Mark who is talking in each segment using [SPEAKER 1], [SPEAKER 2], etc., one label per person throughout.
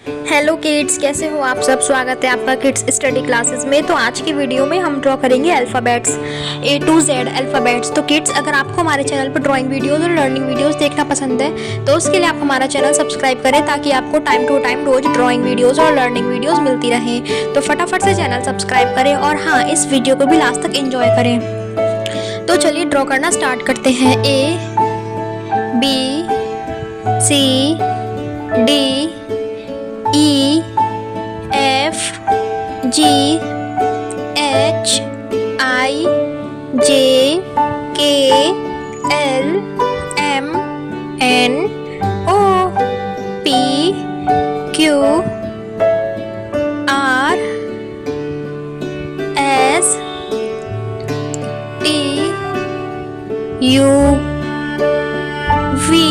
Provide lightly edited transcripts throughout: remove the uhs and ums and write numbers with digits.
[SPEAKER 1] Hello kids, कैसे हो आप सब। स्वागत है आपका किड्स स्टडी क्लासेस में। तो आज की वीडियो में हम ड्रॉ करेंगे alphabets A to Z alphabets. तो किड्स, अगर आपको हमारे चैनल पर ड्राइंग वीडियोस और लर्निंग वीडियोस देखना पसंद है तो उसके लिए आप हमारा चैनल सब्सक्राइब करें ताकि आपको टाइम टू टाइम रोज ड्राइंग वीडियोस और लर्निंग वीडियोस मिलती रहें। तो फटाफट से चैनल सब्सक्राइब करें और हाँ, इस वीडियो को भी लास्ट तक एंजॉय करें। तो चलिए ड्रॉ करना स्टार्ट करते हैं। A B C D E F G H I J K L M N O P Q R S T U V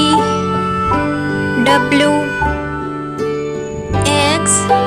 [SPEAKER 1] W X